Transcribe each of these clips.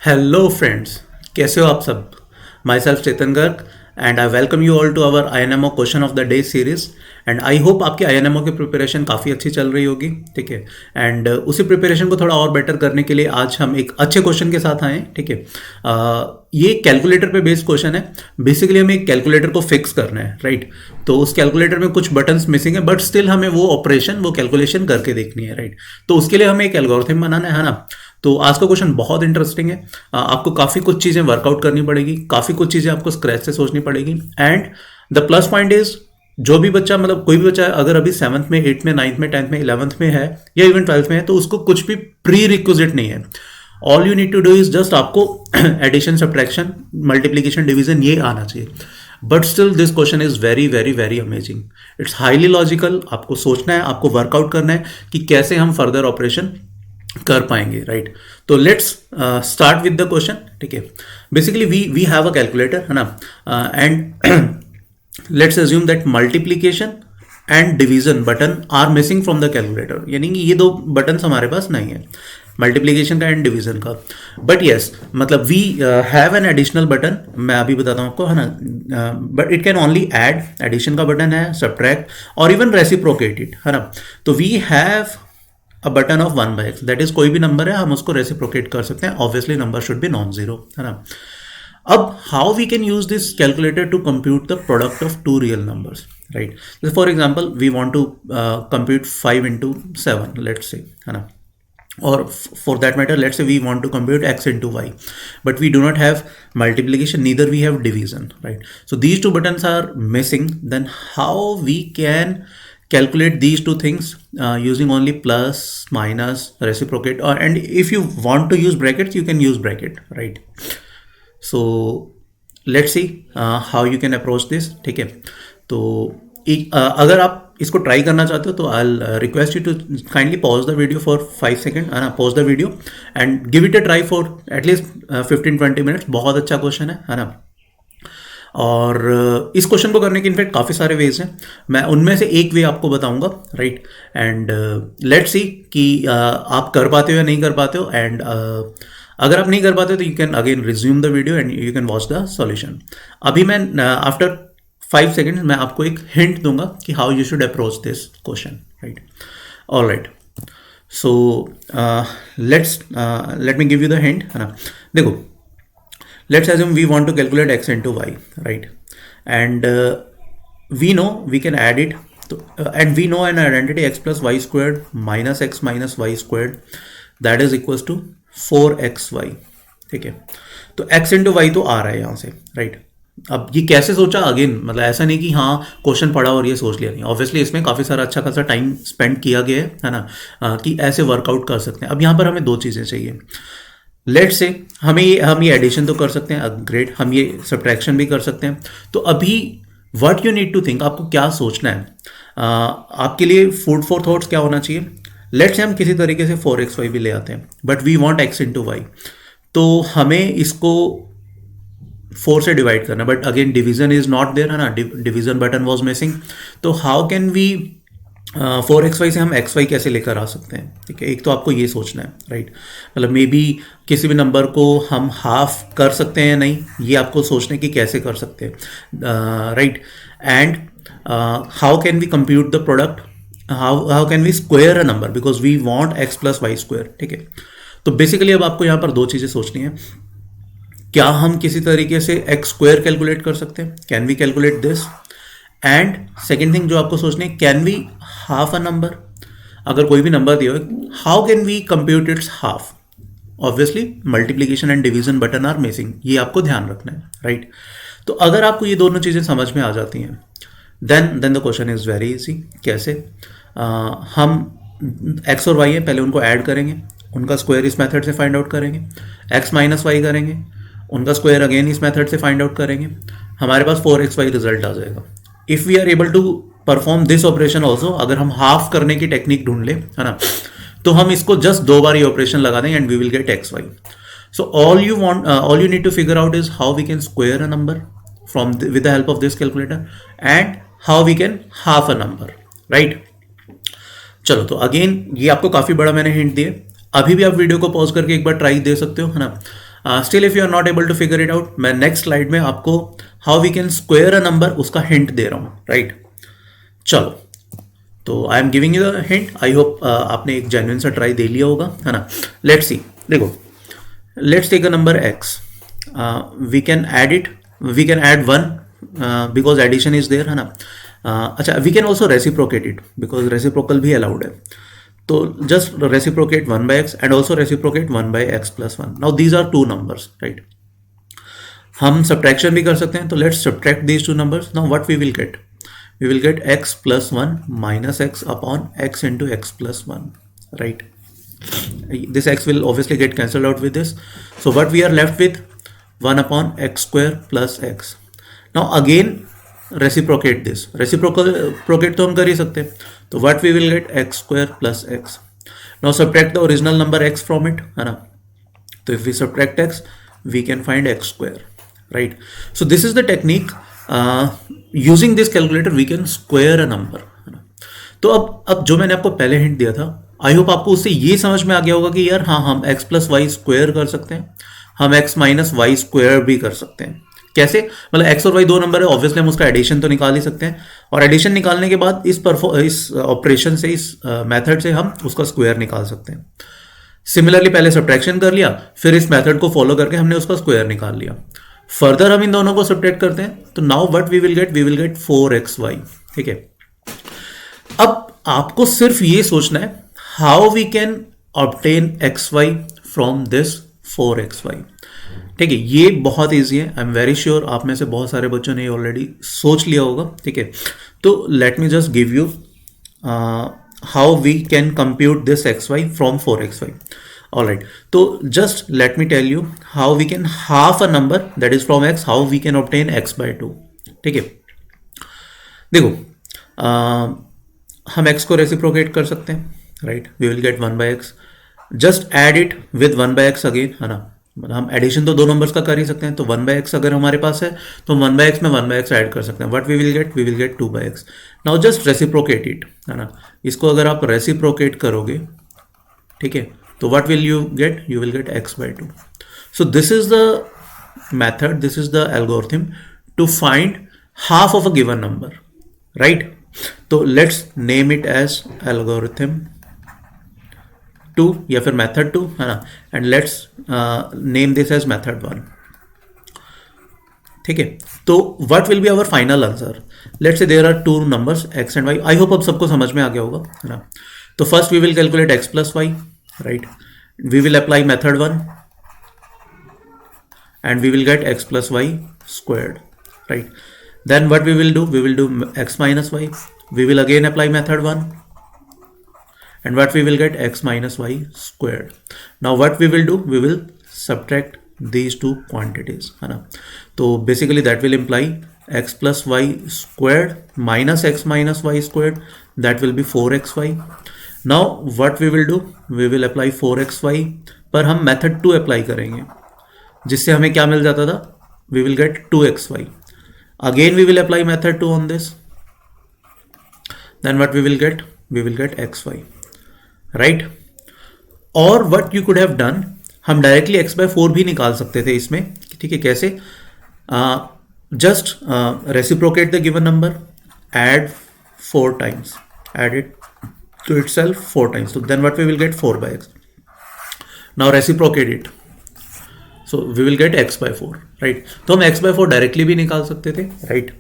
Hello friends, कैसे हो आप सब। Myself Chetan Garg and I welcome you all to our INMO question of the day series. And I hope आपकी INMO की preparation काफ़ी अच्छी चल रही होगी, ठीक है। एंड उसी प्रिपरेशन को थोड़ा और बेटर करने के लिए आज हम एक अच्छे क्वेश्चन के साथ आए हैं, ठीक है। ये कैलकुलेटर पे बेस्ड क्वेश्चन है। बेसिकली हमें एक कैलकुलेटर को फिक्स करना है, राइट। तो उस कैलकुलेटर में कुछ बटन्स मिसिंग है, बट स्टिल हमें वो ऑपरेशन, वो कैलकुलेशन करके देखनी है, राइट। तो उसके लिए हमें एक एल्गोरिथम बनाना है ना। तो आज का क्वेश्चन बहुत इंटरेस्टिंग है। आपको काफ़ी कुछ चीज़ें वर्कआउट करनी पड़ेगी, काफ़ी कुछ चीज़ें आपको स्क्रैच से सोचनी पड़ेगी। And the plus point is, जो भी बच्चा, मतलब कोई भी बच्चा अगर अभी 7th में, 8th में, 9th में, 10th में, 11th में है या इवन 12th में है, तो उसको कुछ भी प्री रिक्विजिट नहीं है। All you need to do is just आपको एडिशन, सब्ट्रैक्शन, मल्टीप्लीकेशन, डिवीजन ये आना चाहिए। But still this question is very very very amazing. It's highly logical. आपको सोचना है, आपको वर्कआउट करना है कि कैसे हम फर्दर ऑपरेशन कर पाएंगे, राइट। तो let's start with the question, ठीक है। Basically we have a calculator, है ना। And let's assume that multiplication and division button are missing from the calculator, यानी कि ये दो बटन हमारे पास नहीं है, मल्टीप्लीकेशन का एंड डिवीजन का। बट यस, मतलब we have an additional button, मैं अभी बताता हूँ आपको, है ना। But it can only add, addition का बटन है, सब्ट्रैक्ट और इवन रेसिप्रोकेट इट, है ना। तो we have a button of 1/x, that is कोई भी नंबर है, हम उसको रेसिप्रोकेट कर सकते हैं। Obviously number should be non zero, है ना। अब how we can use this calculator to compute the product of two real numbers, right. For example we want to compute 5 into 7, let's say, है ना। Or for that matter, let's say we want to compute x into y, but we do not have multiplication, neither we have division, right? So these two buttons are missing. Then how we can calculate these two things using only plus, minus, reciprocate, and if you want to use brackets, you can use bracket, right? So let's see how you can approach this, ठीक है। तो अगर आप इसको try करना चाहते हो तो I request you to kindly pause the video for 5 second, है ना। Pause the video and give it a try for at least 15-20 minutes. बहुत अच्छा क्वेश्चन है ना। और इस क्वेश्चन को करने के इनफैक्ट काफ़ी सारे वेज हैं, मैं उनमें से एक वे आपको बताऊंगा, राइट। एंड लेट्स सी कि आप कर पाते हो या नहीं कर पाते हो। एंड अगर आप नहीं कर पाते तो you can again resume the video and you can watch the solution. अभी मैं आफ्टर 5 सेकेंड मैं आपको एक हिंट दूंगा कि how you should approach this question, right. All right, so let me give you the hint, है ना। देखो, let's assume we want to calculate x into y, right? And we know we can add it, and we know an identity x plus y squared minus x minus y squared, that is equals to 4xy, ठीक है। तो x into y तो आ रहा है यहाँ से, right. अब ये कैसे सोचा, अगेन मतलब ऐसा नहीं कि हाँ क्वेश्चन पढ़ा और ये सोच लिया, नहीं। ऑब्वियसली इसमें काफ़ी सारा अच्छा खासा टाइम स्पेंड किया गया है ना, कि ऐसे वर्कआउट कर सकते हैं। अब यहाँ पर हमें दो चीज़ें चाहिए। लेट्स से हम ये एडिशन तो कर सकते हैं, ग्रेट, हम ये सब्ट्रैक्शन भी कर सकते हैं। तो अभी what you need to think, आपको क्या सोचना है, आपके लिए फूड फॉर थॉट्स क्या होना चाहिए। लेट्स से हम किसी तरीके से 4xy भी ले आते हैं, but we want x into y, तो हमें इसको 4 से डिवाइड करना, but again division is not there, है ना। Division button was missing. तो हाउ कैन वी 4xy से हम xy कैसे लेकर आ सकते हैं, ठीक है। एक तो आपको ये सोचना है, राइट। मतलब मे बी किसी भी नंबर को हम हाफ कर सकते हैं या नहीं, ये आपको सोचना है कि कैसे कर सकते हैं, right. And how can we compute the product, how can we square a number, because we want x plus y square, ठीक है। तो बेसिकली अब आपको यहाँ पर दो चीज़ें सोचनी है। क्या हम किसी तरीके से x स्क्वायर कैलकुलेट कर सकते हैं, can we calculate this. And second thing जो आपको सोचनी है, can we half a number, अगर कोई भी नंबर दिया हो, how can we compute its half. Obviously multiplication and division button are missing, ये आपको ध्यान रखना है, राइट। तो अगर आपको ये दोनों चीज़ें समझ में आ जाती हैं, then the question is very easy. कैसे, हम x और y है, पहले उनको ऐड करेंगे, उनका स्क्वायर इस मेथड से फाइंड आउट करेंगे, x माइनस वाई करेंगे, उनका स्क्वायर अगेन इस मेथड से फाइंड आउट करेंगे, हमारे पास 4xy रिजल्ट आ जाएगा। If we are able to perform this operation also, अगर हम हाफ करने की टेक्निक ढूंढ ले, है ना, तो हम इसको जस्ट 2 बार ये ऑपरेशन लगा दें and we will get xy। So all you need to figure out is how we can square a number from with the help of this calculator, and how we can half a number, right. चलो, तो again ये आपको काफ़ी बड़ा मैंने hint दिए। अभी भी आप वीडियो को पॉज करके एक बार ट्राई दे सकते हो, है ना। Still if you are not able to figure it out, मैं नेक्स्ट स्लाइड में आपको how we can square a number उसका हिंट दे रहा हूँ, राइट? चलो, तो I am giving you the hint. I hope आपने एक जेन्युइन सा ट्राई दे लिया होगा, है ना? लेट्स सी, देखो, let's take a number x, we can add it, we can add 1 because addition is there, है ना? अच्छा, we can also reciprocate it because reciprocal भी अलाउड है। तो just reciprocate 1 by x and also reciprocate 1 by x plus 1। Now these are two numbers, right? हम subtraction भी कर सकते हैं, तो let's subtract these two numbers. Now what we will gate? We will get x plus 1 minus x upon x into x plus 1, right? This x will obviously get cancelled out with this. So what we are left with? 1 upon x square plus x. Now again reciprocate this. Reciprocate तो हम कर ही सकते हैं. तो what we will get? x square plus x. Now subtract the original number x from it, है ना? तो if we subtract x, we can find x square, right? So this is the technique. Using this calculator we can square a number, है ना? तो अब जो मैंने आपको पहले हिंट दिया था, आई होप आपको उससे ये समझ में आ गया होगा कि यार हाँ, हम x प्लस वाई स्क्वायर कर सकते हैं, हम x माइनस वाई स्क्वायर भी कर सकते हैं। कैसे? मतलब x और y दो नंबर है, ऑब्वियसली हम उसका एडिशन तो निकाल ही सकते हैं, और एडिशन निकालने के बाद इस ऑपरेशन से, इस मेथड से हम उसका स्क्वायर निकाल सकते हैं। सिमिलरली पहले सब्ट्रैक्शन कर लिया, फिर इस मेथड को फॉलो करके हमने उसका स्क्वायर निकाल लिया। फर्दर हम इन दोनों को सब्ट्रैक्ट करते हैं, तो now what we will get 4xy, ठीक है? अब आपको सिर्फ ये सोचना है how we can obtain xy from this 4xy, ठीक है? ये बहुत ईजी है, आई एम वेरी श्योर आप में से बहुत सारे बच्चों ने ऑलरेडी सोच लिया होगा, ठीक है? तो let me just give you how we can compute this xy from 4xy। All right, so just let me tell you how we can half a number that is from x, how we can obtain x by 2, ठीक है? देखो, हम x को reciprocate कर सकते हैं, right? We will get 1 by x, just add it with 1 by x again, है ना? मतलब हम एडिशन तो दो नंबर्स का कर ही सकते हैं, तो 1 by x अगर हमारे पास है तो 1 by x में 1 by x ऐड कर सकते हैं। What we will get 2 by x। Now just reciprocate it, है ना? इसको अगर आप रेसिप्रोकेट करोगे, ठीक है, तो what will you get? You will get x by 2. So this is the method, this is the algorithm to find half of a given number, right? So let's name it as algorithm 2 या फिर method 2, है ना? And let's name this as method 1, ठीक है? तो what will be our final answer? Let's say there are two numbers x and y. I hope अब सबको समझ में आ गया होगा, है ना? तो first we will calculate x plus y, right? We will apply method 1 and we will get x plus y squared, right? Then what we will do x minus y. We will again apply method 1 and what we will get x minus y squared. Now what we will do, we will subtract these two quantities, है ना? तो basically that will imply x plus y squared minus x minus y squared, that will be 4xy. Now what we will do, we will apply 4xy पर हम method 2 apply करेंगे, जिससे हमें क्या मिल जाता था? We will get 2xy. Again we will apply method 2 on this. Then what we will get? We will get xy, right? और what you could have done, हम डायरेक्टली x by 4 भी निकाल सकते थे इसमें, ठीक है? कैसे? Just reciprocate the given number, add 4 times, add it to itself 4 times. So then what we will get? 4 by x. Now reciprocate it. So we will get x by 4, right? तो हम x by 4 डायरेक्टली भी निकाल सकते थे, right?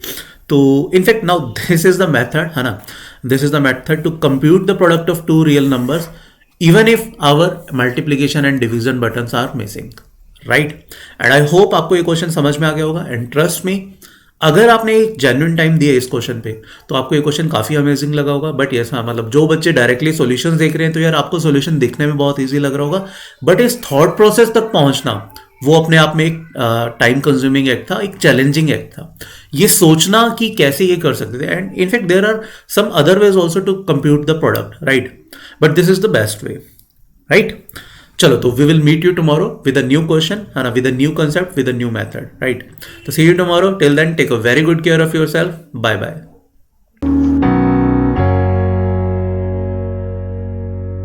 तो in fact now this is the method, है ना? This is the method to compute the product of two real numbers even if our multiplication and division buttons are missing, right? And I hope आपको ये question समझ में आ गया होगा। And trust me, अगर आपने एक जेन्युइन टाइम दिया इस क्वेश्चन पे तो आपको ये क्वेश्चन काफी अमेजिंग लगा होगा। बट यस, हाँ, मतलब जो बच्चे डायरेक्टली सॉल्यूशंस देख रहे हैं तो यार आपको सॉल्यूशन देखने में बहुत इजी लग रहा होगा, बट इस थॉट प्रोसेस तक पहुंचना वो अपने आप में एक टाइम कंज्यूमिंग एक्ट था, एक चैलेंजिंग एक्ट था। ये सोचना कि कैसे ये कर सकते थे, and in fact there are some other ways also to compute the product, right? But this is the best way, right? चलो, तो we will meet you tomorrow with a new question, है ना? With a new concept, with a new method, right? तो see you tomorrow. Till then take a very good care of your self. Bye bye.